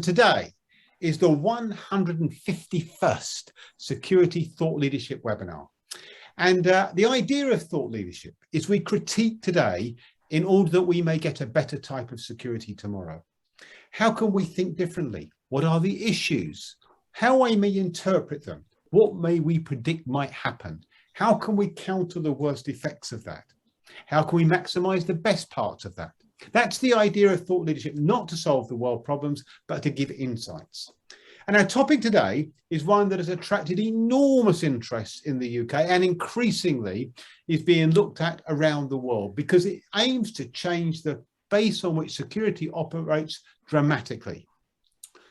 Today is the 151st Security Thought Leadership webinar. And the idea of thought leadership is we critique today in order that we may get a better type of security tomorrow. How can we think differently? What are the issues? How we may interpret them? What may we predict might happen? How can we counter the worst effects of that? How can we maximize the best parts of that? That's the idea of thought leadership, not to solve the world problems, but to give insights. And our topic today is one that has attracted enormous interest in the UK and increasingly is being looked at around the world because it aims to change the base on which security operates dramatically.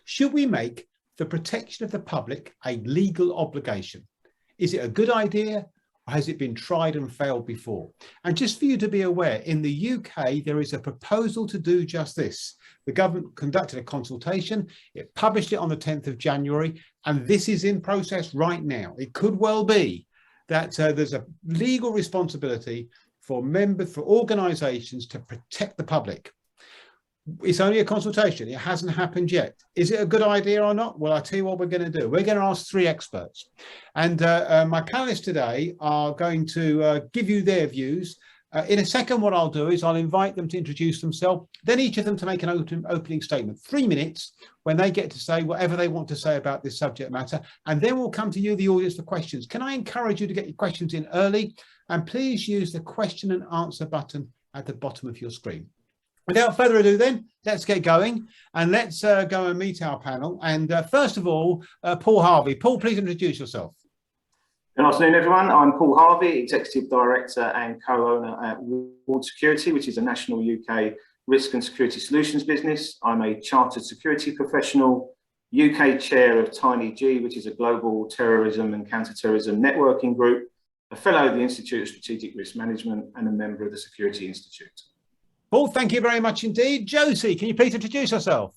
Should we make the protection of the public a legal obligation? Is it a good idea? Or has it been tried and failed before? And just for you to be aware, in the UK, there is a proposal to do just this. The government conducted a consultation, it published it on the 10th of January, and this is in process right now. It could well be that there's a legal responsibility for organisations to protect the public. It's only a consultation. It hasn't happened yet. Is it a good idea or not? Well, I'll tell you what we're going to do. We're going to ask three experts. And my panelists today are going to give you their views. In a second, what I'll do is I'll invite them to introduce themselves, then each of them to make an opening statement, 3 minutes, when they get to say whatever they want to say about this subject matter. And then we'll come to you, the audience, for questions. Can I encourage you to get your questions in early? And please use the question and answer button at the bottom of your screen. Without further ado then, let's get going and let's go and meet our panel. And first of all, Paul Harvey. Paul, please introduce yourself. Good afternoon, everyone. I'm Paul Harvey, Executive Director and co-owner at Ward Security, which is a national UK risk and security solutions business. I'm a chartered security professional, UK chair of Tiny G, which is a global terrorism and counter-terrorism networking group, a fellow of the Institute of Strategic Risk Management and a member of the Security Institute. Paul, thank you very much indeed. Josie, can you please introduce yourself?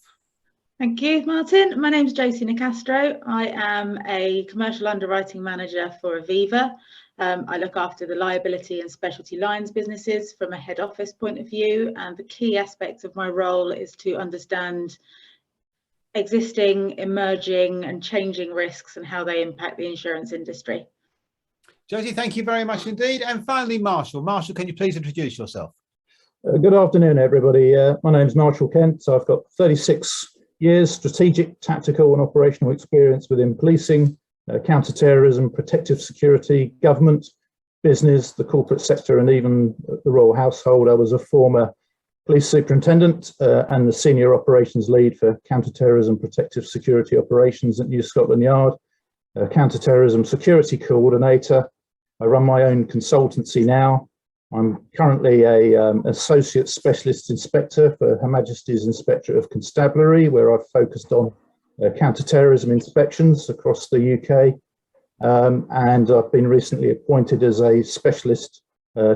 Thank you, Martin. My name is Josie Nicastro. I am a commercial underwriting manager for Aviva. I look after the liability and specialty lines businesses from a head office point of view, and the key aspects of my role is to understand existing, emerging and changing risks and how they impact the insurance industry. Josie, thank you very much indeed. And finally, Marshall. Marshall, can you please introduce yourself? Good afternoon, everybody. My name is Marshall Kent. So I've got 36 years strategic, tactical and operational experience within policing, counter-terrorism, protective security, government, business, the corporate sector and even the royal household. I was a former police superintendent and the senior operations lead for counter-terrorism protective security operations at New Scotland Yard, counter-terrorism security coordinator. I run my own consultancy now. I'm currently an Associate Specialist Inspector for Her Majesty's Inspectorate of Constabulary, where I've focused on counter-terrorism inspections across the UK. And I've been recently appointed as a Specialist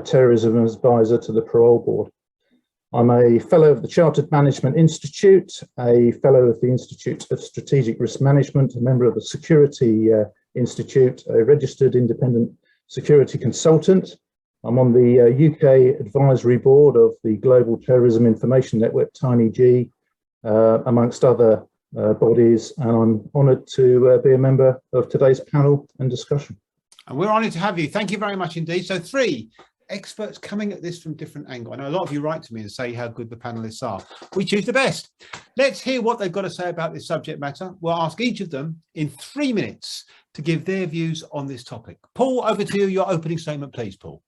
Terrorism Advisor to the Parole Board. I'm a Fellow of the Chartered Management Institute, a Fellow of the Institute of Strategic Risk Management, a member of the Security Institute, a Registered Independent Security Consultant. I'm on the UK Advisory Board of the Global Terrorism Information Network, Tiny G, amongst other bodies, and I'm honoured to be a member of today's panel and discussion. And we're honoured to have you. Thank you very much indeed. So three experts coming at this from different angles. I know a lot of you write to me and say how good the panellists are. We choose the best. Let's hear what they've got to say about this subject matter. We'll ask each of them in 3 minutes to give their views on this topic. Paul, over to you. Your opening statement, please, Paul.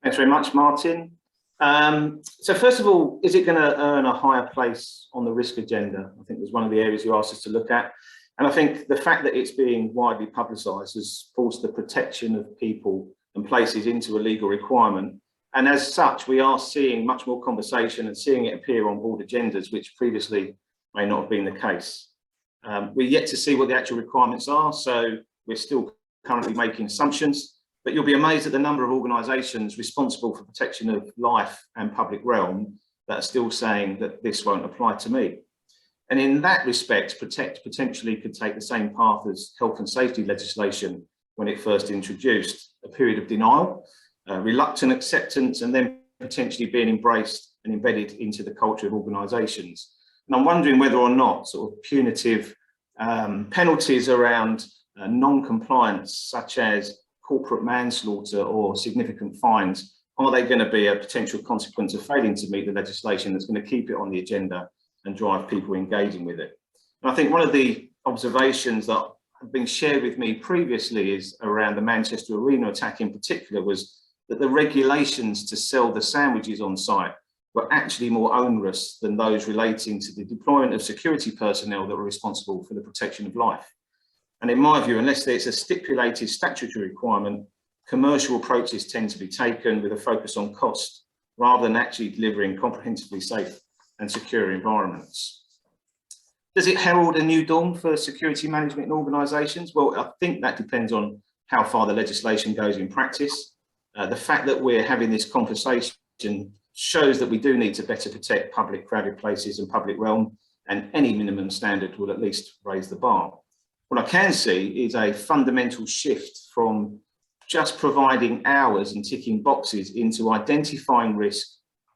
Thanks very much, Martin. So first of all, is it going to earn a higher place on the risk agenda? I think was one of the areas you asked us to look at. And I think the fact that it's being widely publicised has forced the protection of people and places into a legal requirement. And as such, we are seeing much more conversation and seeing it appear on board agendas, which previously may not have been the case. We're yet to see what the actual requirements are, so we're still currently making assumptions. But you'll be amazed at the number of organisations responsible for protection of life and public realm that are still saying that this won't apply to me. And in that respect, Protect potentially could take the same path as health and safety legislation when it first introduced, a period of denial, reluctant acceptance, and then potentially being embraced and embedded into the culture of organisations. And I'm wondering whether or not sort of punitive penalties around non-compliance, such as corporate manslaughter or significant fines, are they going to be a potential consequence of failing to meet the legislation that's going to keep it on the agenda and drive people engaging with it? And I think one of the observations that have been shared with me previously is around the Manchester Arena attack in particular, was that the regulations to sell the sandwiches on site were actually more onerous than those relating to the deployment of security personnel that were responsible for the protection of life. And in my view, unless there's a stipulated statutory requirement, commercial approaches tend to be taken with a focus on cost rather than actually delivering comprehensively safe and secure environments. Does it herald a new dawn for security management in organisations? Well, I think that depends on how far the legislation goes in practice. The fact that we're having this conversation shows that we do need to better protect public crowded places and public realm, and any minimum standard will at least raise the bar. What I can see is a fundamental shift from just providing hours and ticking boxes into identifying risk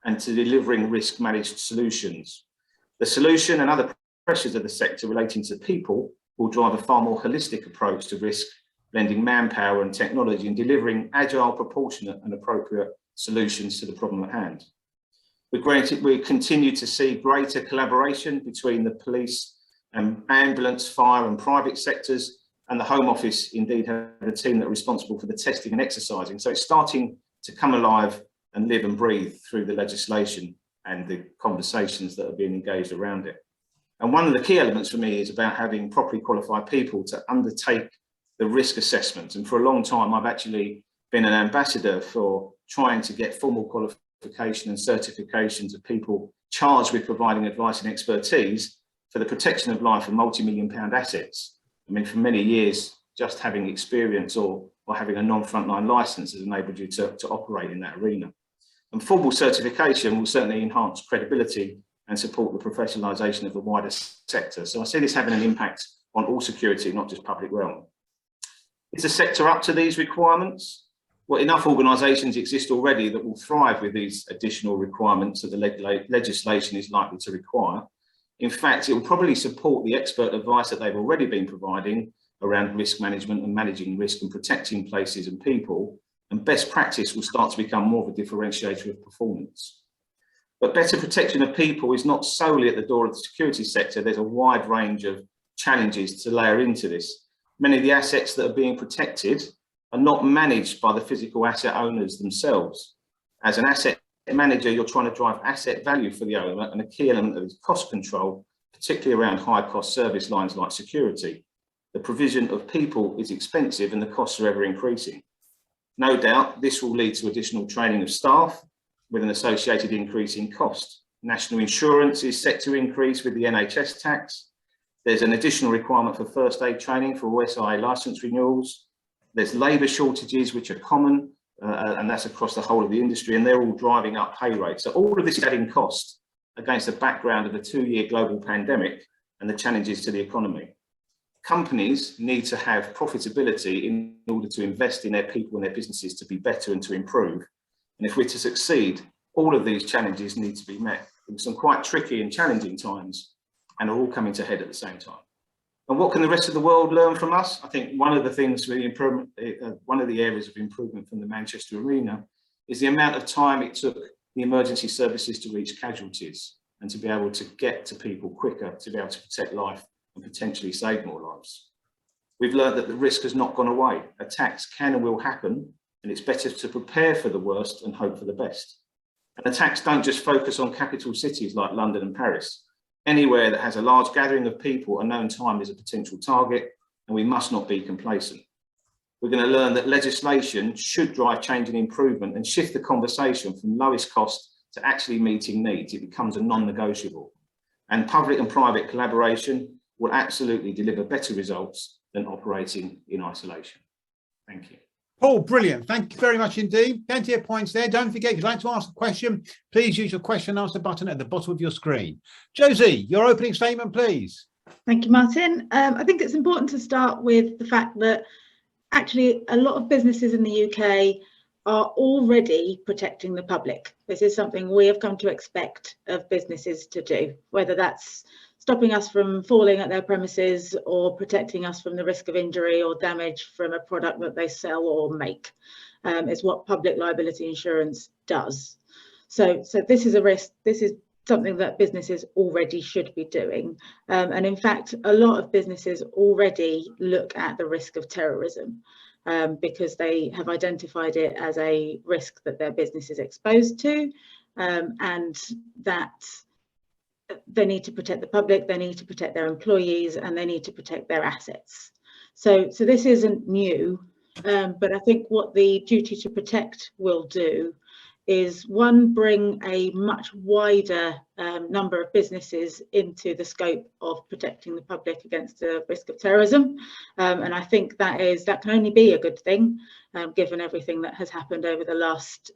and to delivering risk managed solutions. The solution and other pressures of the sector relating to people will drive a far more holistic approach to risk, blending manpower and technology and delivering agile, proportionate and appropriate solutions to the problem at hand. We continue to see greater collaboration between the police and ambulance, fire and private sectors, and the Home Office indeed have a team that are responsible for the testing and exercising. So it's starting to come alive and live and breathe through the legislation and the conversations that are being engaged around it. And one of the key elements for me is about having properly qualified people to undertake the risk assessment. And for a long time, I've actually been an ambassador for trying to get formal qualification and certifications of people charged with providing advice and expertise for the protection of life and multi-million-pound assets. I mean, for many years, just having experience or having a non-frontline license has enabled you to operate in that arena. And formal certification will certainly enhance credibility and support the professionalisation of the wider sector. So I see this having an impact on all security, not just public realm. Is the sector up to these requirements? Well, enough organisations exist already that will thrive with these additional requirements that the legislation is likely to require. In fact, it will probably support the expert advice that they've already been providing around risk management and managing risk and protecting places and people, and best practice will start to become more of a differentiator of performance. But better protection of people is not solely at the door of the security sector. There's a wide range of challenges to layer into this. Many of the assets that are being protected are not managed by the physical asset owners themselves. As an asset manager, you're trying to drive asset value for the owner, and a key element of is cost control, particularly around high cost service lines like security. The provision of people is expensive and the costs are ever increasing. No doubt this will lead to additional training of staff with an associated increase in cost. National insurance is set to increase with the NHS tax. There's an additional requirement for first aid training for OSI licence renewals. There's labour shortages which are common, and that's across the whole of the industry, and they're all driving up pay rates. So all of this is adding cost against the background of a 2-year global pandemic and the challenges to the economy. Companies need to have profitability in order to invest in their people and their businesses to be better and to improve. And if we're to succeed, all of these challenges need to be met in some quite tricky and challenging times, and are all coming to head at the same time. And what can the rest of the world learn from us? I think one of the things for the improvement, one of the areas of improvement from the Manchester Arena is the amount of time it took the emergency services to reach casualties and to be able to get to people quicker, to be able to protect life and potentially save more lives. We've learned that the risk has not gone away. Attacks can and will happen, and it's better to prepare for the worst and hope for the best. And attacks don't just focus on capital cities like London and Paris. Anywhere that has a large gathering of people, a known time is a potential target, and we must not be complacent. We're going to learn that legislation should drive change and improvement and shift the conversation from lowest cost to actually meeting needs. It becomes a non-negotiable. And public and private collaboration will absolutely deliver better results than operating in isolation. Thank you. Paul, brilliant. Thank you very much indeed. Plenty of points there. Don't forget, if you'd like to ask a question, please use your question and answer button at the bottom of your screen. Josie, your opening statement, please. Thank you, Martin. I think it's important to start with the fact that actually a lot of businesses in the UK are already protecting the public. This is something we have come to expect of businesses to do, whether that's stopping us from falling at their premises or protecting us from the risk of injury or damage from a product that they sell or make. It's what public liability insurance does. So this is a risk. This is something that businesses already should be doing. And in fact, a lot of businesses already look at the risk of terrorism because they have identified it as a risk that their business is exposed to, and that they need to protect the public, they need to protect their employees, and they need to protect their assets. So this isn't new, but I think what the duty to protect will do is, one, bring a much wider number of businesses into the scope of protecting the public against the risk of terrorism. And I think that can only be a good thing, given everything that has happened over the last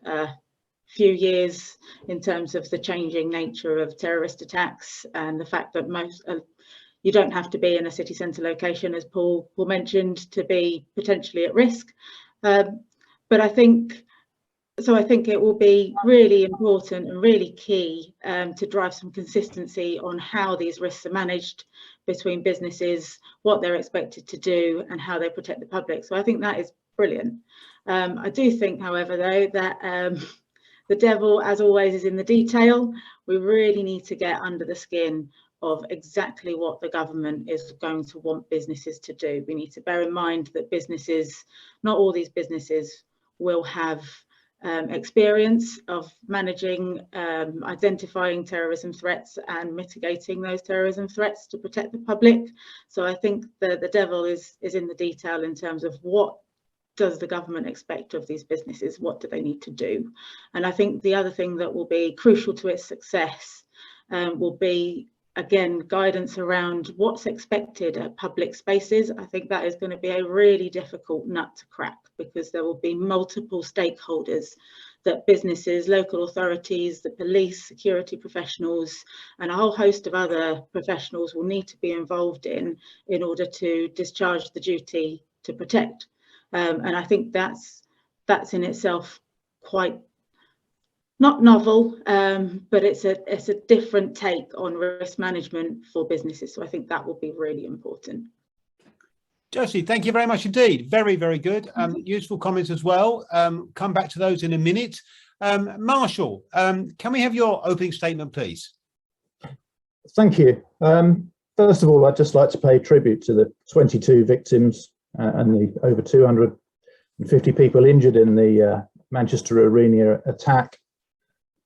few years in terms of the changing nature of terrorist attacks and the fact that you don't have to be in a city centre location, as Paul mentioned, to be potentially at risk. But I think it will be really important and really key to drive some consistency on how these risks are managed between businesses, what they're expected to do, and how they protect the public. So I think that is brilliant. I do think, however, though, that the devil, as always, is in the detail. We really need to get under the skin of exactly what the government is going to want businesses to do. We need to bear in mind that businesses, not all these businesses will have experience of managing, identifying terrorism threats and mitigating those terrorism threats to protect the public. So I think the devil is in the detail in terms of what does the government expect of these businesses? What do they need to do? And I think the other thing that will be crucial to its success will be, again, guidance around what's expected at public spaces. I think that is going to be a really difficult nut to crack, because there will be multiple stakeholders that businesses, local authorities, the police, security professionals, and a whole host of other professionals will need to be involved in order to discharge the duty to protect. And I think that's in itself quite not novel, but it's a different take on risk management for businesses. So I think that will be really important. Josie, thank you very much indeed. Very, very good. Useful comments as well. Come back to those in a minute. Marshall, can we have your opening statement, please? Thank you. First of all, I'd just like to pay tribute to the 22 victims and the over 250 people injured in the Manchester Arena attack,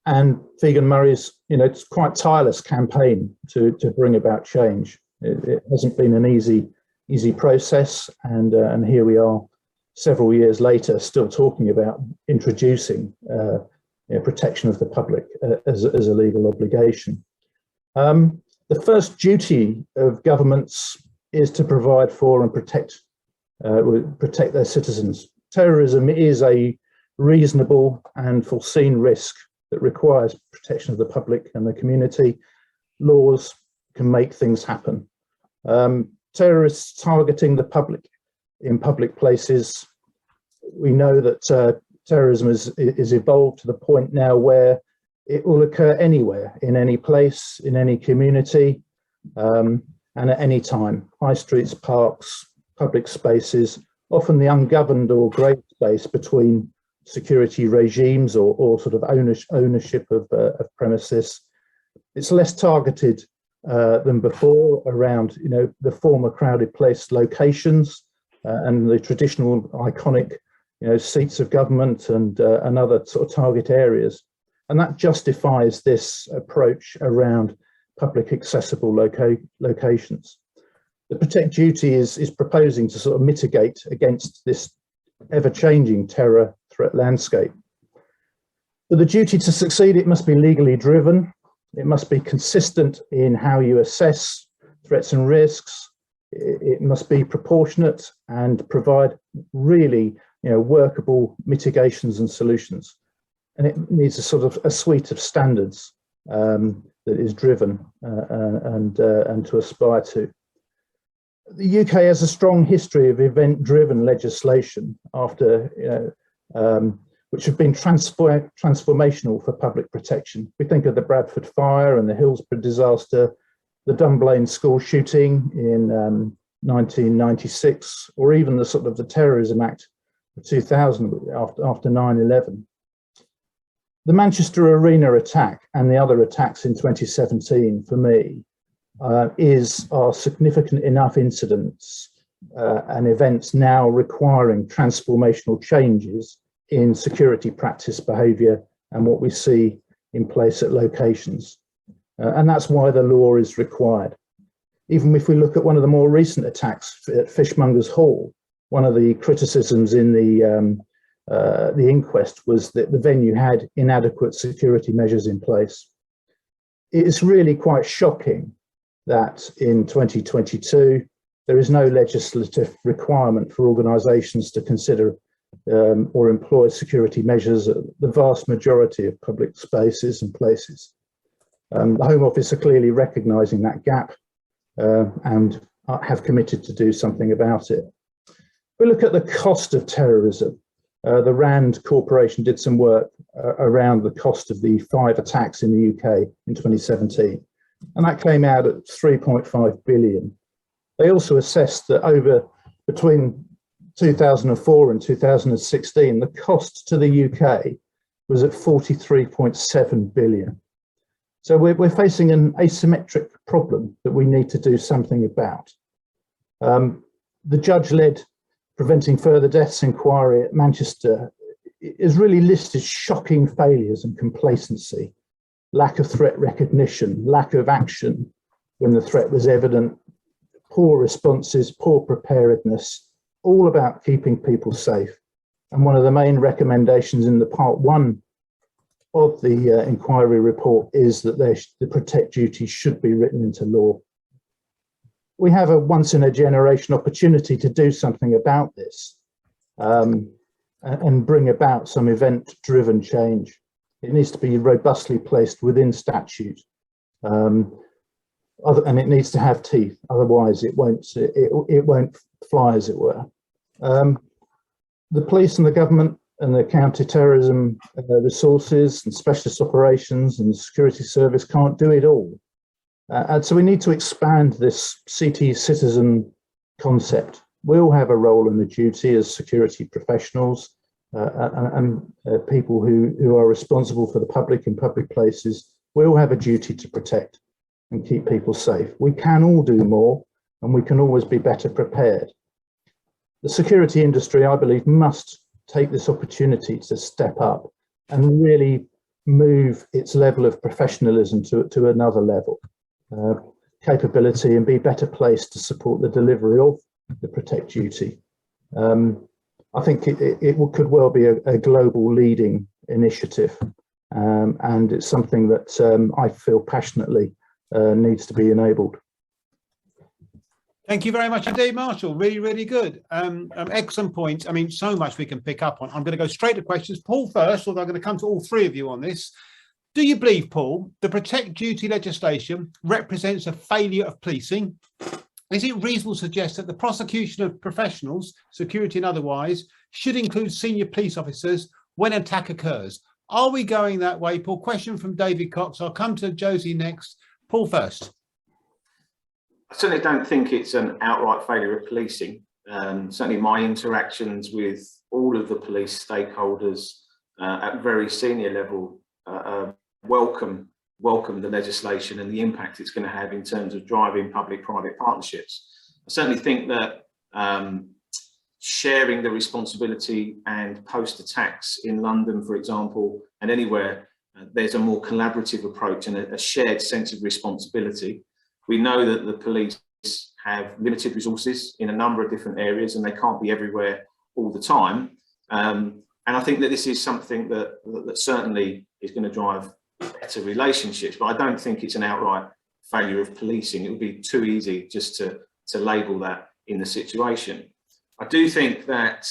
and Figan Murray's, it's quite tireless campaign to bring about change. It hasn't been an easy process, and here we are several years later still talking about introducing protection of the public as a legal obligation. The first duty of governments is to provide for and protect their citizens. Terrorism is a reasonable and foreseen risk that requires protection of the public and the community. Laws can make things happen. Terrorists targeting the public in public places, we know that terrorism is evolved to the point now where it will occur anywhere, in any place, in any community, and at any time. High streets, parks, public spaces, often the ungoverned or grey space between security regimes or sort of ownership of premises. It's less targeted than before around the former crowded place locations and the traditional iconic seats of government and other sort of target areas, and that justifies this approach around public accessible locations. The Protect duty is proposing to sort of mitigate against this ever-changing terror threat landscape. For the duty to succeed, it must be legally driven. It must be consistent in how you assess threats and risks. It must be proportionate and provide really workable mitigations and solutions. And it needs a sort of a suite of standards that is driven and to aspire to. The UK has a strong history of event-driven legislation after which have been transformational for public protection. We think of the Bradford fire and the Hillsborough disaster, the Dunblane school shooting in 1996, or even the sort of the Terrorism Act of 2000 after 9/11. The Manchester Arena attack and the other attacks in 2017, for me, are significant enough incidents and events now requiring transformational changes in security practice, behaviour, and what we see in place at locations. And that's why the law is required. Even if we look at one of the more recent attacks at Fishmongers Hall, one of the criticisms in the inquest was that the venue had inadequate security measures in place. It is really quite shocking that in 2022, there is no legislative requirement for organisations to consider or employ security measures at the vast majority of public spaces and places. The Home Office are clearly recognising that gap and have committed to do something about it. If we look at the cost of terrorism, the Rand Corporation did some work around the cost of the 5 attacks in the UK in 2017, and that came out at 3.5 billion. They also assessed that between 2004 and 2016, the cost to the UK was at 43.7 billion. So we're facing an asymmetric problem that we need to do something about. The judge-led Preventing Further Deaths inquiry at Manchester is really listed shocking failures and complacency, lack of threat recognition, lack of action when the threat was evident, poor responses, poor preparedness, all about keeping people safe. And one of the main recommendations in the part 1 of the inquiry report is that the protect duty should be written into law. We have a once in a generation opportunity to do something about this and bring about some event driven change. It needs to be robustly placed within statute. And it needs to have teeth, otherwise it won't fly, as it were. The police and the government and the counter-terrorism resources and specialist operations and the security service can't do it all. And so we need to expand this CT citizen concept. We all have a role and a duty as security professionals and people who are responsible for the public in public places. We all have a duty to protect and keep people safe. We can all do more, and we can always be better prepared. The security industry, I believe, must take this opportunity to step up and really move its level of professionalism to another level, capability, and be better placed to support the delivery of the protect duty. I think it could well be a global leading initiative, and it's something that I feel passionately needs to be enabled. Thank you very much indeed, Marshall. Really, really good. Excellent point. I mean, so much we can pick up on. I'm going to go straight to questions. Paul first, although I'm going to come to all three of you on this. Do you believe, Paul, the protect duty legislation represents a failure of policing? Is it reasonable to suggest that the prosecution of professionals, security and otherwise, should include senior police officers when an attack occurs? Are we going that way, Paul? Question from David Cox. I'll come to Josie next. Paul first. I certainly don't think it's an outright failure of policing. Certainly my interactions with all of the police stakeholders at very senior level welcome the legislation and the impact it's going to have in terms of driving public-private partnerships. I certainly think that sharing the responsibility and post-attacks in London, for example, and anywhere, there's a more collaborative approach and a shared sense of responsibility. We know that the police have limited resources in a number of different areas and they can't be everywhere all the time. And I think that this is something that certainly is going to drive better relationships, but I don't think it's an outright failure of policing. It would be too easy just to label that in the situation. I do think that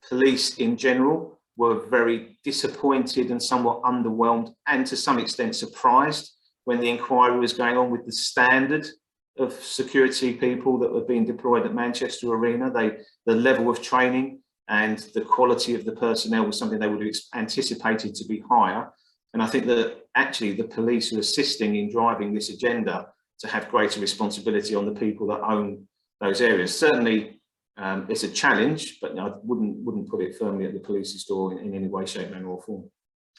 police in general were very disappointed and somewhat underwhelmed and to some extent surprised when the inquiry was going on with the standard of security people that were being deployed at Manchester Arena. The level of training and the quality of the personnel was something they would have anticipated to be higher. And I think that actually the police are assisting in driving this agenda to have greater responsibility on the people that own those areas. Certainly, it's a challenge, but I wouldn't put it firmly at the police's door in any way, shape, manner or form.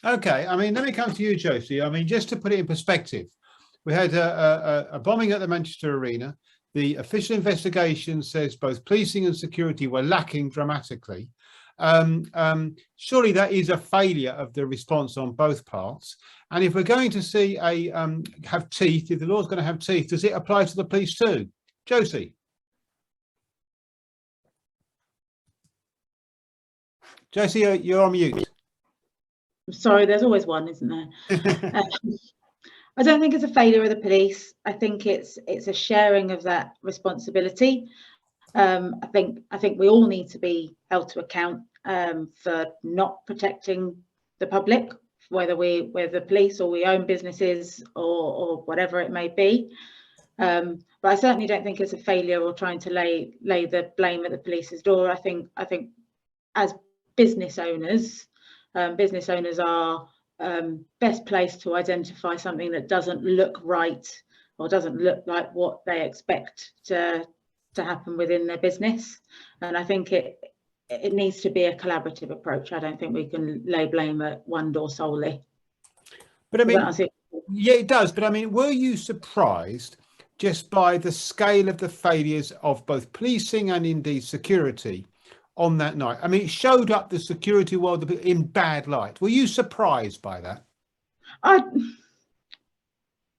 Okay, I mean, let me come to you, Josie. I mean, just to put it in perspective, we had a bombing at the Manchester Arena. The official investigation says both policing and security were lacking dramatically. Surely that is a failure of the response on both parts. And if we're going to see have teeth, if the law's going to have teeth, does it apply to the police too? Josie. Josie, you're on mute. I'm sorry, there's always one, isn't there? I don't think it's a failure of the police. I think it's a sharing of that responsibility. I think we all need to be held to account for not protecting the public, whether we're the police or we own businesses or whatever it may be. But I certainly don't think it's a failure or trying to lay the blame at the police's door. I think as business owners are best placed to identify something that doesn't look right or doesn't look like what they expect to happen within their business. And I think it needs to be a collaborative approach. I don't think we can lay blame at one door solely. But I mean, yeah, it does. But I mean, were you surprised just by the scale of the failures of both policing and indeed security on that night? I mean, it showed up the security world in bad light. Were you surprised by that?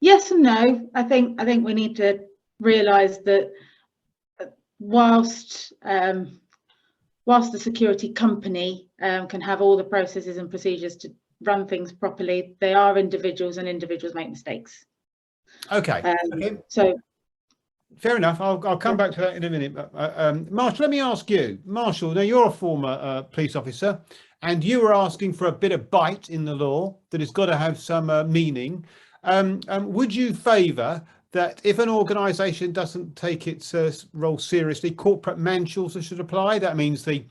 Yes and no. I think we need to realise that whilst the security company can have all the processes and procedures to run things properly, they are individuals and individuals make mistakes. Okay. So fair enough. I'll come back to that in a minute. Marshall, let me ask you. Marshall, now you're a former police officer and you were asking for a bit of bite in the law that has got to have some meaning. Would you favour that if an organisation doesn't take its role seriously, corporate manslaughter should apply? That means the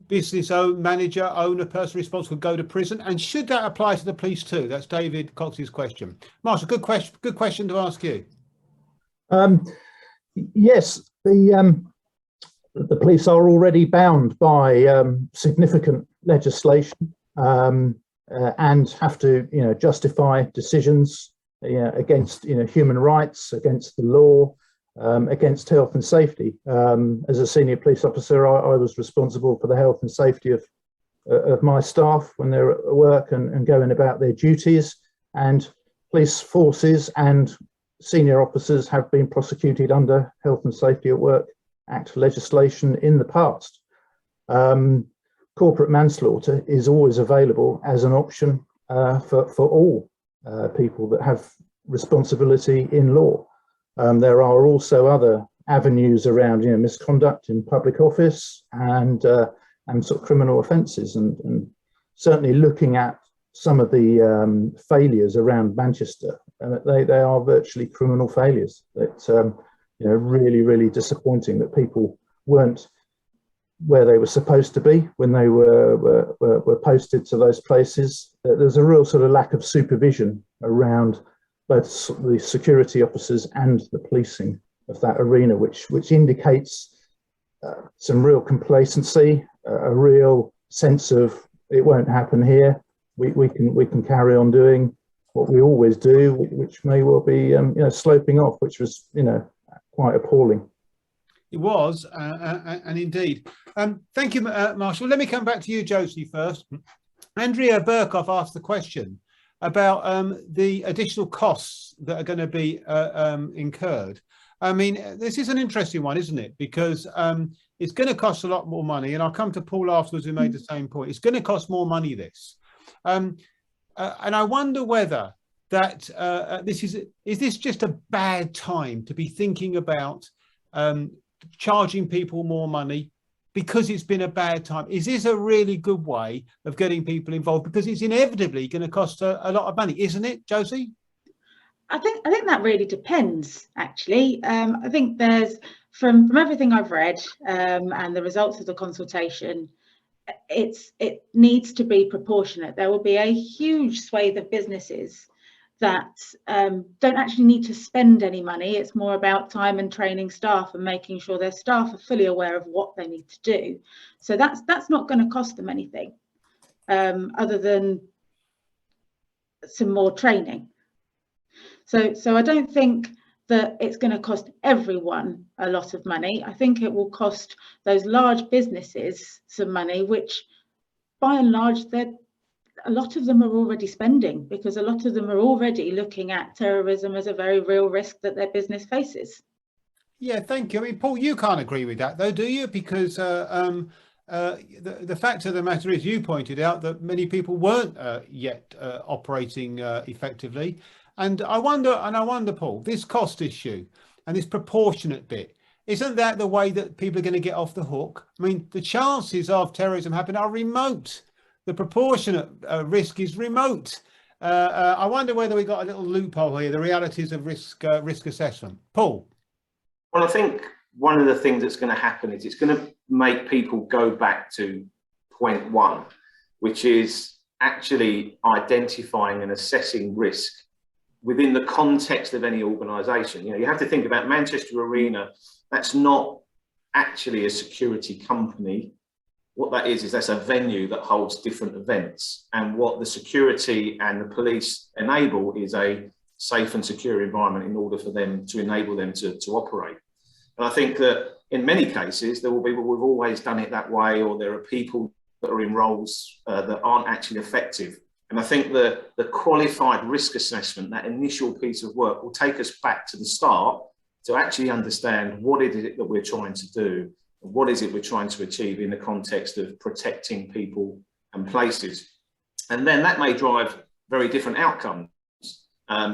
business owner, person responsible, go to prison. And should that apply to the police too? That's David Cox's question. Marshall, good question to ask you. Yes, the police are already bound by significant legislation and have to, justify decisions against, human rights, against the law, against health and safety. As a senior police officer, I was responsible for the health and safety of my staff when they're at work and going about their duties. And police forces and senior officers have been prosecuted under Health and Safety at Work Act legislation in the past. Corporate manslaughter is always available as an option for all people that have responsibility in law. There are also other avenues around, misconduct in public office and sort of criminal offences, and certainly looking at some of the failures around Manchester, they are virtually criminal failures. That really, really disappointing that people weren't where they were supposed to be when they were posted to those places. There's a real sort of lack of supervision around both the security officers and the policing of that arena, which indicates some real complacency, a real sense of it won't happen here. We can carry on doing what we always do, which may well be sloping off, which was quite appalling. It was, and indeed. Thank you, Marshall. Let me come back to you, Josie, first. Andrea Burkhoff asked the question about the additional costs that are going to be incurred. I mean, this is an interesting one, isn't it? Because it's going to cost a lot more money, and I'll come to Paul afterwards who made the same point. It's going to cost more money, this. And I wonder whether that is this just a bad time to be thinking about charging people more money because it's been a bad time? Is this a really good way of getting people involved? Because it's inevitably going to cost a lot of money, isn't it, Josie? I think that really depends, actually. I think there's from everything I've read and the results of the consultation, it needs to be proportionate. There will be a huge swathe of businesses that don't actually need to spend any money. It's more about time and training staff and making sure their staff are fully aware of what they need to do. So that's not going to cost them anything other than some more training. So I don't think that it's going to cost everyone a lot of money. I think it will cost those large businesses some money, which by and large, a lot of them are already spending, because a lot of them are already looking at terrorism as a very real risk that their business faces. Yeah, thank you. I mean, Paul, you can't agree with that though, do you? Because the fact of the matter is, you pointed out that many people weren't yet operating effectively. And I wonder, Paul, this cost issue and this proportionate bit, isn't that the way that people are going to get off the hook? I mean, the chances of terrorism happening are remote. The proportionate risk is remote. I wonder whether we got a little loophole here, the realities of risk assessment. Paul? Well, I think one of the things that's going to happen is it's going to make people go back to point one, which is actually identifying and assessing risk within the context of any organisation. You know, you have to think about Manchester Arena. That's not actually a security company. What that is that's a venue that holds different events. And what the security and the police enable is a safe and secure environment in order for them to enable them to operate. And I think that in many cases, there will be, well, we've always done it that way, or there are people that are in roles that aren't actually effective. And I think the qualified risk assessment, that initial piece of work, will take us back to the start to actually understand what is it that we're trying to do, and what is it we're trying to achieve in the context of protecting people and places. And then that may drive very different outcomes.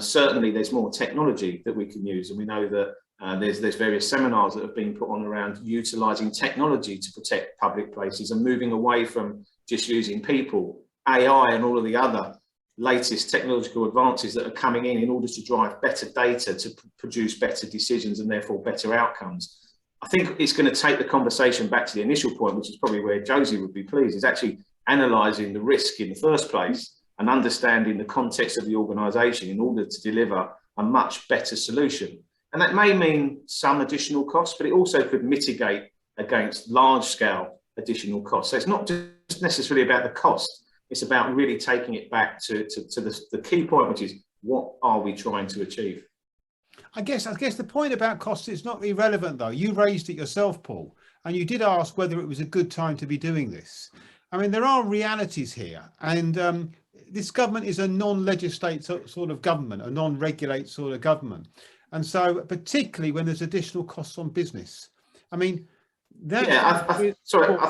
Certainly there's more technology that we can use, and we know that there's various seminars that have been put on around utilising technology to protect public places and moving away from just using people. AI and all of the other latest technological advances that are coming in order to drive better data to produce better decisions and therefore better outcomes. I think it's going to take the conversation back to the initial point, which is probably where Josie would be pleased, is actually analysing the risk in the first place and understanding the context of the organisation in order to deliver a much better solution. And that may mean some additional costs, but it also could mitigate against large scale additional costs. So it's not just necessarily about the cost. It's about really taking it back to the key point, which is what are we trying to achieve? I guess the point about costs is not irrelevant, though. You raised it yourself, Paul, and you did ask whether it was a good time to be doing this. I mean, there are realities here, and this government is a non-legislate sort of government, a non-regulate sort of government. And so particularly when there's additional costs on business. I mean, that. Yeah, I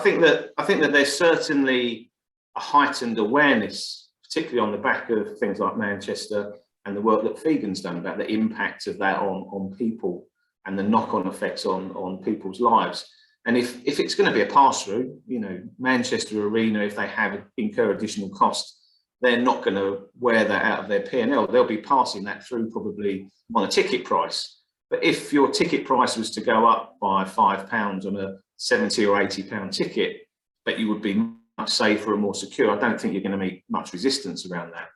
think that there's certainly a heightened awareness, particularly on the back of things like Manchester and the work that Fegan's done about the impact of that on people and the knock-on effects on people's lives. And if it's going to be a pass-through, you know, Manchester Arena, if they incur additional costs, they're not going to wear that out of their P&L. They'll be passing that through probably on a ticket price. But if your ticket price was to go up by £5 on a £70 or £80 ticket, but you would be much safer and more secure, I don't think you're going to meet much resistance around that.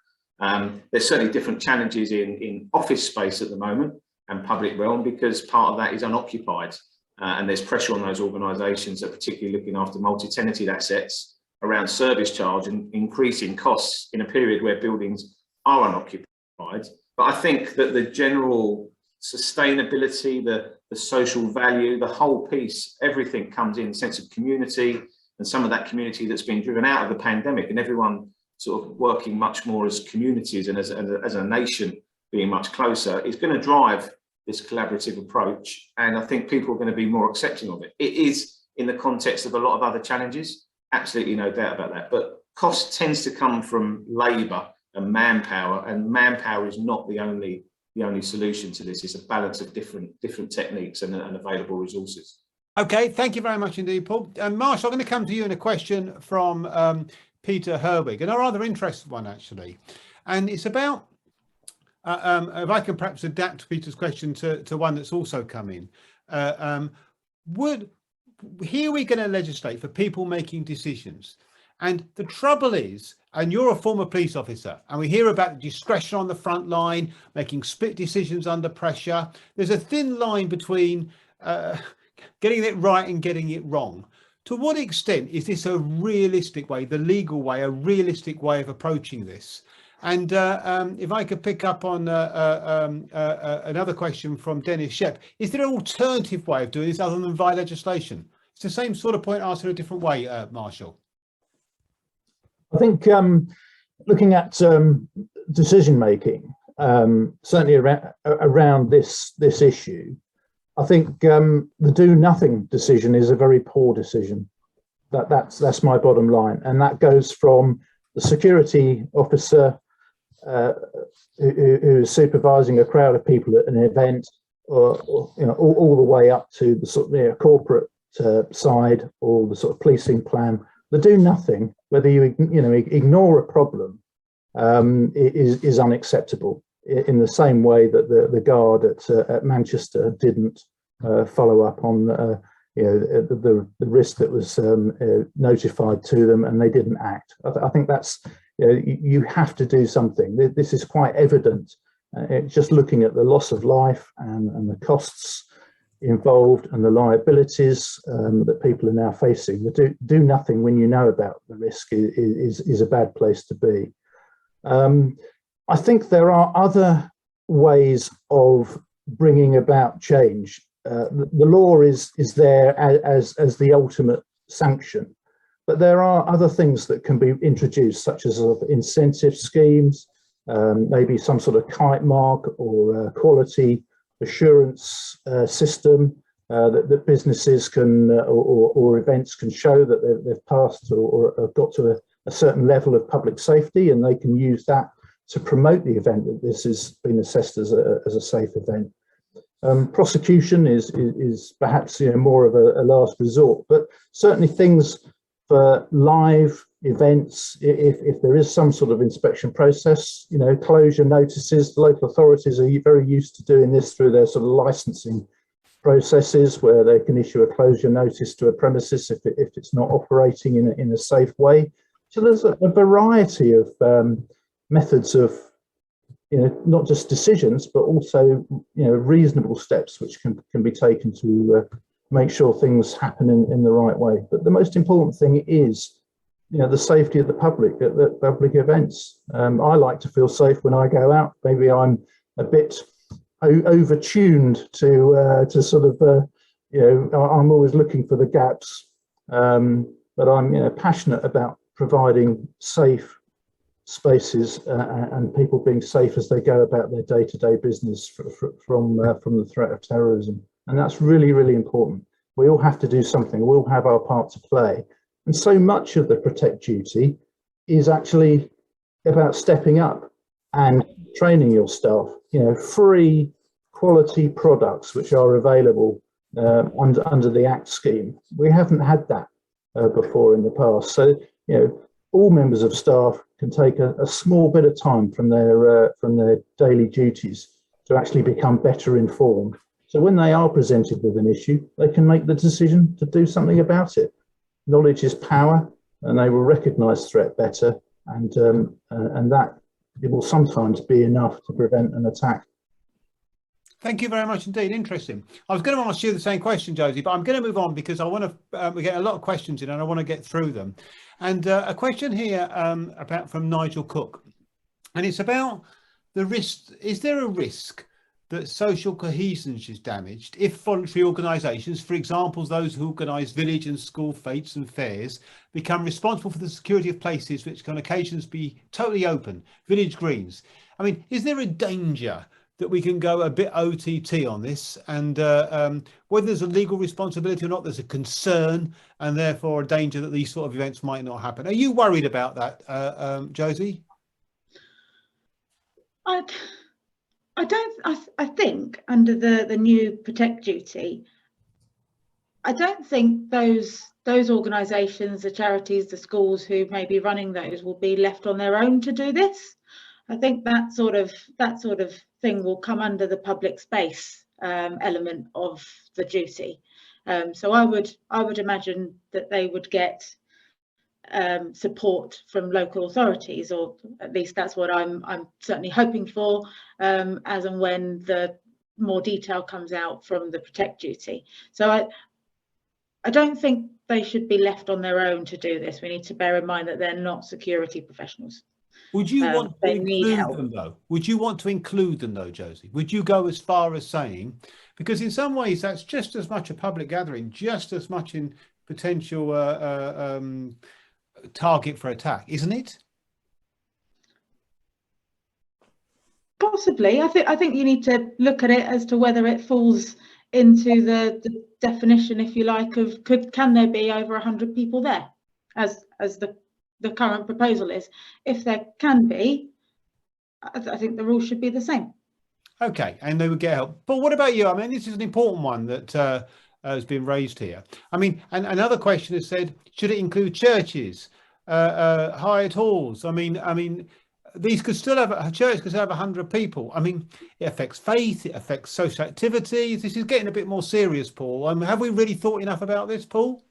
There's certainly different challenges in office space at the moment and public realm, because part of that is unoccupied, and there's pressure on those organisations that are particularly looking after multi-tenanted assets around service charge and increasing costs in a period where buildings are unoccupied. But I think that the general sustainability, the social value, the whole piece, everything comes in, sense of community, and some of that community that's been driven out of the pandemic, and everyone sort of working much more as communities and as a nation being much closer, is going to drive this collaborative approach. And I think people are going to be more accepting of it. It is in the context of a lot of other challenges, absolutely no doubt about that. But cost tends to come from labour and manpower is not the only solution to this. It's a balance of different techniques and available resources. Okay, thank you very much indeed, Paul. Marshall, I'm going to come to you in a question from Peter Herwig, and a rather interesting one actually. And it's about, if I can perhaps adapt Peter's question to one that's also come in, here we're going to legislate for people making decisions. And the trouble is, and you're a former police officer, and we hear about discretion on the front line, making split decisions under pressure. There's a thin line between getting it right and getting it wrong. To what extent is this a realistic way, the legal way, a realistic way of approaching this? And if I could pick up on another question from Dennis Shep, is there an alternative way of doing this other than via legislation? It's the same sort of point asked in a different way, Marshall. I think looking at decision making, certainly around this issue, I think the do nothing decision is a very poor decision. That's my bottom line, and that goes from the security officer who is supervising a crowd of people at an event, or all the way up to the sort of corporate side, or the sort of policing plan. The do nothing, whether you ignore a problem, is unacceptable. In the same way that the guard at Manchester didn't follow up on the risk that was notified to them, and they didn't act. I think that's, you have to do something. This is quite evident. Just looking at the loss of life and the costs involved and the liabilities that people are now facing. The do nothing when you know about the risk is a bad place to be. I think there are other ways of bringing about change. The law is there as the ultimate sanction, but there are other things that can be introduced, such as incentive schemes, maybe some sort of kite mark or quality assurance system that businesses can or events can show that they've passed or have got to a certain level of public safety, and they can use that to promote the event that this has been assessed as a safe event. Prosecution is perhaps more of a last resort, but certainly things for live events, if there is some sort of inspection process, closure notices. The local authorities are very used to doing this through their sort of licensing processes, where they can issue a closure notice to a premises if it's not operating in a safe way. So there's a variety of methods of, not just decisions, but also, reasonable steps which can be taken to make sure things happen in the right way. But the most important thing is, the safety of the public at public events. I like to feel safe when I go out. Maybe I'm a bit over-tuned to sort of, I'm always looking for the gaps, but I'm passionate about providing safe spaces and people being safe as they go about their day-to-day business from the threat of terrorism. And that's really, really important. We all have to do something. We all have our part to play. And so much of the protect duty is actually about stepping up and training your staff. Free quality products which are available under the ACT scheme. We haven't had that before in the past. So, all members of staff can take a small bit of time from their daily duties to actually become better informed. So when they are presented with an issue, they can make the decision to do something about it. Knowledge is power, and they will recognise threat better, and that it will sometimes be enough to prevent an attack. Thank you very much indeed. Interesting. I was going to ask you the same question, Josie, but I'm going to move on because I want to. We get a lot of questions in, and I want to get through them. And a question here from Nigel Cook, and it's about the risk. Is there a risk that social cohesion is damaged if voluntary organisations, for example, those who organise village and school fetes and fairs, become responsible for the security of places which can occasions be totally open, village greens? I mean, is there a danger that we can go a bit OTT on this, and whether there's a legal responsibility or not, there's a concern and therefore a danger that these sort of events might not happen? Are you worried about that, Josie? I think under the new protect duty, I don't think those organisations, the charities, the schools who may be running those will be left on their own to do this. I think that sort of thing will come under the public space element of the duty. So I would imagine that they would get support from local authorities, or at least that's what I'm certainly hoping for, as and when the more detail comes out from the protect duty. So I don't think they should be left on their own to do this. We need to bear in mind that they're not security professionals. Would you want to need include help. them though? Would you want to include them though, Josie? Would you go as far as saying, because in some ways that's just as much a public gathering, just as much in potential target for attack, isn't it? Possibly. I think you need to look at it as to whether it falls into the definition, if you like, of can there be over 100 people there, as the current proposal is. If there can be, I think the rules should be the same. Okay, and they would get help. But what about you? I mean, this is an important one that has been raised here. I mean, and another question has said, should it include churches, hired halls? I mean, these could still have, a church could still have 100 people. I mean, it affects faith, it affects social activities. This is getting a bit more serious, Paul. Have we really thought enough about this, Paul?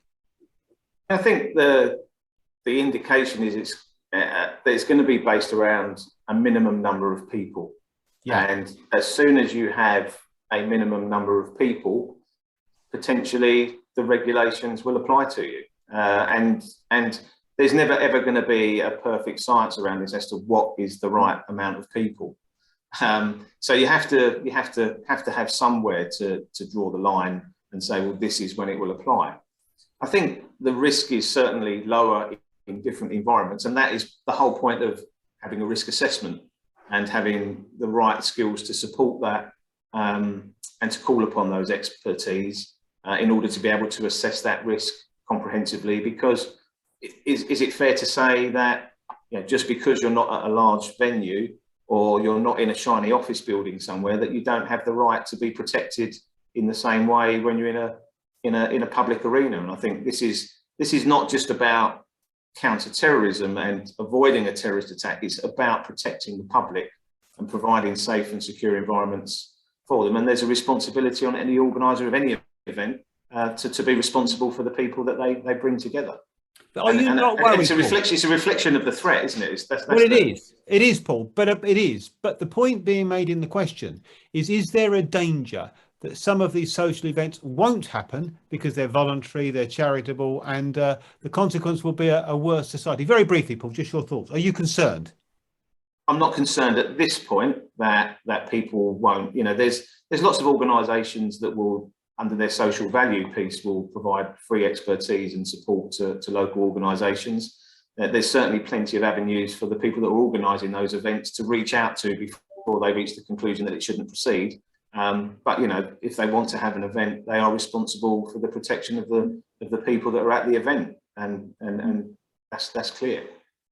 I think the indication is that it's going to be based around a minimum number of people. Yeah. And as soon as you have a minimum number of people, potentially the regulations will apply to you. And there's never ever going to be a perfect science around this as to what is the right amount of people. So you have to have somewhere to draw the line and say, well, this is when it will apply. I think the risk is certainly lower in different environments, and that is the whole point of having a risk assessment and having the right skills to support that, and to call upon those expertise in order to be able to assess that risk comprehensively. Because is it fair to say that, you know, just because you're not at a large venue or you're not in a shiny office building somewhere, that you don't have the right to be protected in the same way when you're in a public arena? And I think this is not just about counter-terrorism and avoiding a terrorist attack. It's about protecting the public and providing safe and secure environments for them. And there's a responsibility on any organiser of any event to be responsible for the people that they bring together. Are you not worried? It's a reflection of the threat, isn't it? It is, Paul. But it is. But the point being made in the question is there a danger that some of these social events won't happen because they're voluntary, they're charitable, and the consequence will be a worse society? Very briefly, Paul, just your thoughts. Are you concerned? I'm not concerned at this point that people won't. You know, there's lots of organisations that will, under their social value piece, will provide free expertise and support to local organisations. There's certainly plenty of avenues for the people that are organising those events to reach out to before they reach the conclusion that it shouldn't proceed. But you know, if they want to have an event, they are responsible for the protection of the people that are at the event, and that's clear.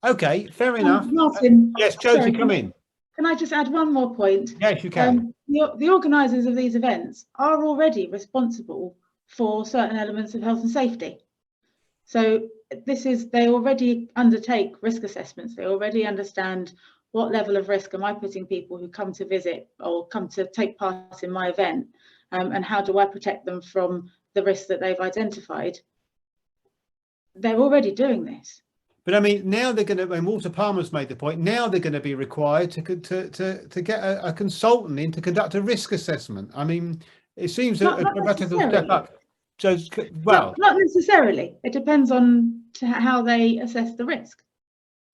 Okay, fair enough. Martin, yes, Josie, come in. Can I just add one more point? Yes, you can. The organisers of these events are already responsible for certain elements of health and safety. So they already undertake risk assessments. They already understand what level of risk am I putting people who come to visit or come to take part in my event, and how do I protect them from the risks that they've identified. They're already doing this. But I mean, now they're going to, and Walter Palmer's made the point, now they're going to be required to get a consultant in to conduct a risk assessment. I mean, it seems a radical step up. So, well, not necessarily. It depends on how they assess the risk.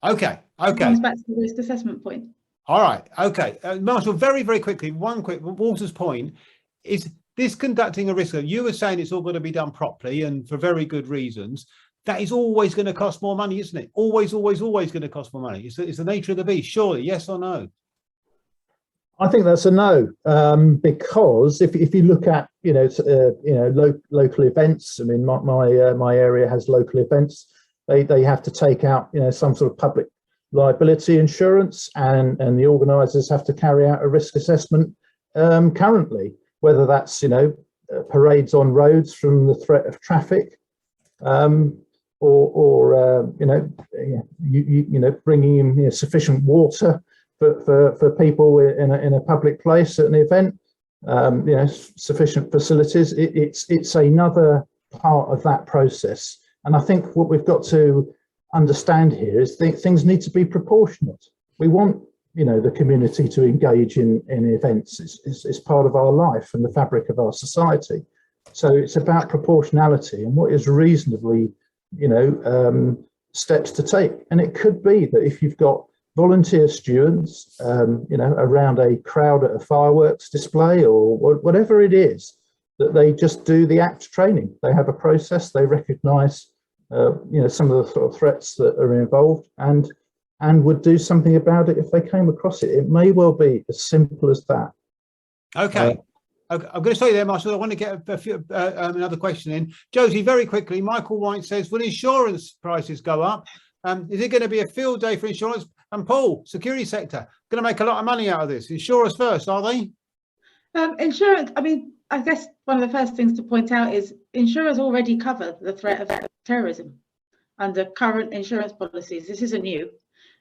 Okay. It comes back to the risk assessment point. All right. Okay. Marshall, very, very quickly, Walter's point is this conducting a risk. You were saying it's all going to be done properly and for very good reasons. That is always going to cost more money, isn't it? Always going to cost more money. It's the nature of the beast, surely. Yes or no? I think that's a no, because if you look at local events, I mean, my area has local events. They have to take out some sort of public liability insurance, and the organisers have to carry out a risk assessment currently, whether that's parades on roads from the threat of traffic, or bringing in sufficient water for people in a public place at an event. sufficient facilities. It's another part of that process. And I think what we've got to understand here is things need to be proportionate. We want, the community to engage in events. It's part of our life and the fabric of our society. So it's about proportionality and what is reasonably, steps to take. And it could be that if you've got volunteer students, around a crowd at a fireworks display or whatever it is, that they just do the ACT training. They have a process, they recognise, some of the sort of threats that are involved and would do something about it if they came across it. It may well be as simple as that. Okay. I'm going to stay there, Marshall. I want to get another question in. Josie, very quickly, Michael White says, will insurance prices go up? Is it going to be a field day for insurance? And Paul, security sector, going to make a lot of money out of this. Insurers first, are they? Insurance, I guess one of the first things to point out is insurers already cover the threat of terrorism under current insurance policies. This isn't new.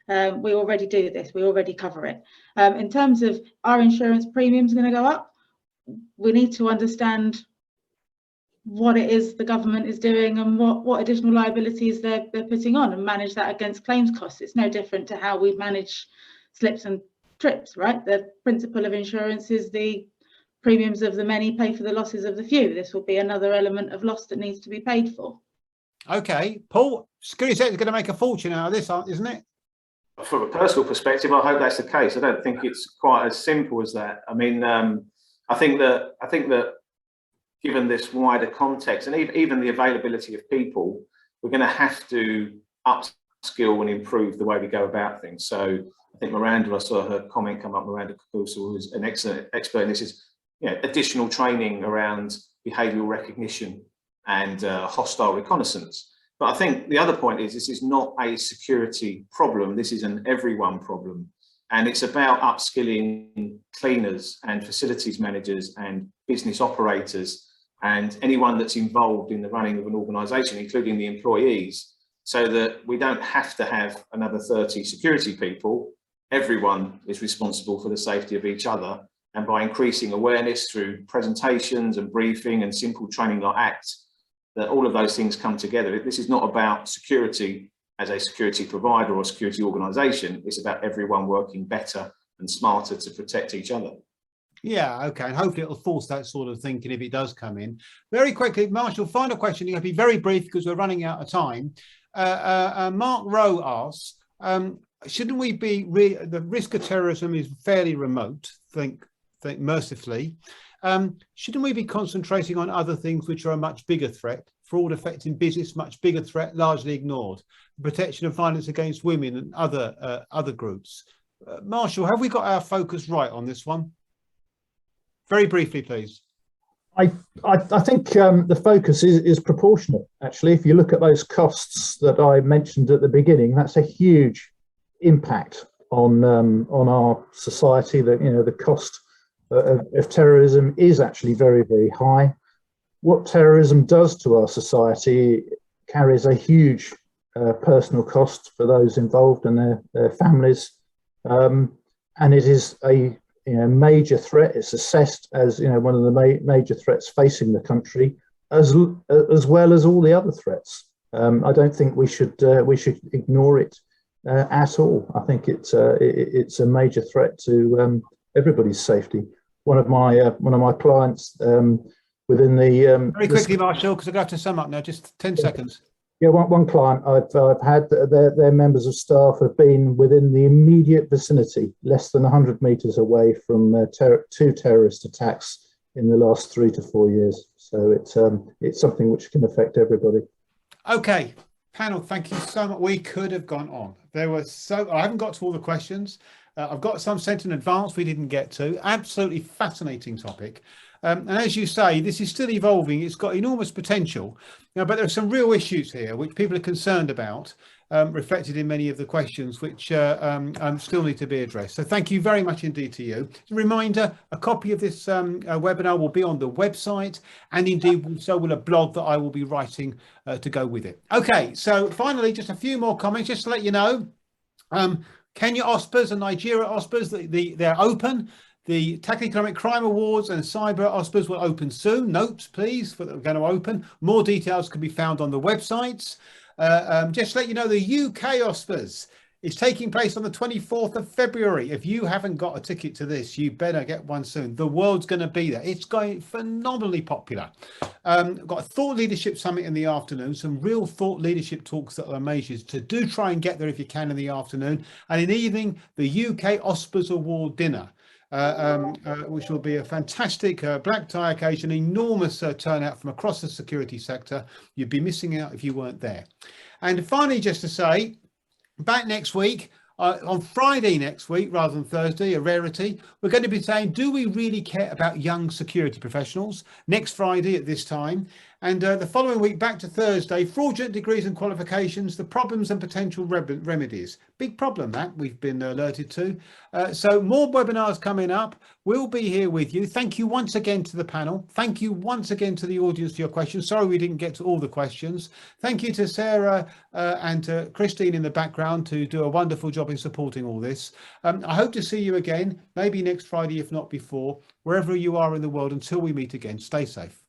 We already do this. We already cover it. In terms of our insurance premiums going to go up, we need to understand what it is the government is doing and what additional liabilities they're putting on and manage that against claims costs. It's no different to how we manage slips and trips, right? The principle of insurance is the premiums of the many pay for the losses of the few. This will be another element of loss that needs to be paid for. Okay, Paul, security sector is going to make a fortune out of this, isn't it? From a personal perspective, I hope that's the case. I don't think it's quite as simple as that. I think that given this wider context and even the availability of people, we're going to have to upskill and improve the way we go about things. So I think Miranda, I saw her comment come up, Miranda Kapusa, who's an excellent expert in this, is additional training around behavioural recognition and hostile reconnaissance. But I think the other point is this is not a security problem. This is an everyone problem. And it's about upskilling cleaners and facilities managers and business operators and anyone that's involved in the running of an organisation, including the employees, so that we don't have to have another 30 security people. Everyone is responsible for the safety of each other. And by increasing awareness through presentations and briefing and simple training like ACT, that all of those things come together. This is not about security as a security provider or security organisation. It's about everyone working better and smarter to protect each other. Yeah, okay, and hopefully it'll force that sort of thinking if it does come in. Very quickly, Marshall, final question. You're going to be very brief because we're running out of time. Mark Rowe asks, shouldn't we be, the risk of terrorism is fairly remote, think mercifully. Shouldn't we be concentrating on other things which are a much bigger threat? Fraud affecting business, much bigger threat, largely ignored. Protection of violence against women and other groups. Marshall, have we got our focus right on this one? Very briefly, please. I think the focus is proportionate. Actually, if you look at those costs that I mentioned at the beginning, that's a huge impact on our society. The cost of terrorism is actually very, very high. What terrorism does to our society carries a huge personal cost for those involved and their families, and it is a major threat. It's assessed as one of the major threats facing the country, as well as all the other threats. I don't think we should ignore it at all. I think it's a major threat to everybody's safety. One of my clients within the very quickly, Marshall, because I've got to sum up now. Just 10 seconds. Yeah, one client I've had, their members of staff have been within the immediate vicinity, less than 100 metres away from two terrorist attacks in the last 3 to 4 years. So it's something which can affect everybody. Okay, panel, thank you so much. We could have gone on. I haven't got to all the questions. I've got some sent in advance we didn't get to. Absolutely fascinating topic. And as you say, this is still evolving. It's got enormous potential, but there are some real issues here which people are concerned about, reflected in many of the questions which still need to be addressed. So thank you very much indeed to you. As a reminder, a copy of this webinar will be on the website, and indeed so will a blog that I will be writing to go with it. Okay, so finally, just a few more comments just to let you know. Kenya OSPAs and Nigeria OSPAs, they're open. The Tackling Economic Crime Awards and Cyber Oscars will open soon. Notes, please, for that we're going to open. More details can be found on the websites. Just to let you know, the UK Oscars is taking place on the 24th of February. If you haven't got a ticket to this, you better get one soon. The world's going to be there. It's going phenomenally popular. Got a thought leadership summit in the afternoon, some real thought leadership talks that will amaze you. So do try and get there if you can in the afternoon. And in the evening, the UK Oscars Award dinner. Which will be a fantastic black tie occasion, enormous turnout from across the security sector. You'd be missing out if you weren't there. And finally, just to say, back next week, on Friday next week, rather than Thursday, a rarity, we're going to be saying, do we really care about young security professionals? Next Friday at this time. And the following week, back to Thursday, fraudulent degrees and qualifications, the problems and potential remedies. Big problem that we've been alerted to. So more webinars coming up. We'll be here with you. Thank you once again to the panel. Thank you once again to the audience for your questions. Sorry we didn't get to all the questions. Thank you to Sarah and to Christine in the background to do a wonderful job in supporting all this. I hope to see you again, maybe next Friday, if not before, wherever you are in the world. Until we meet again, stay safe.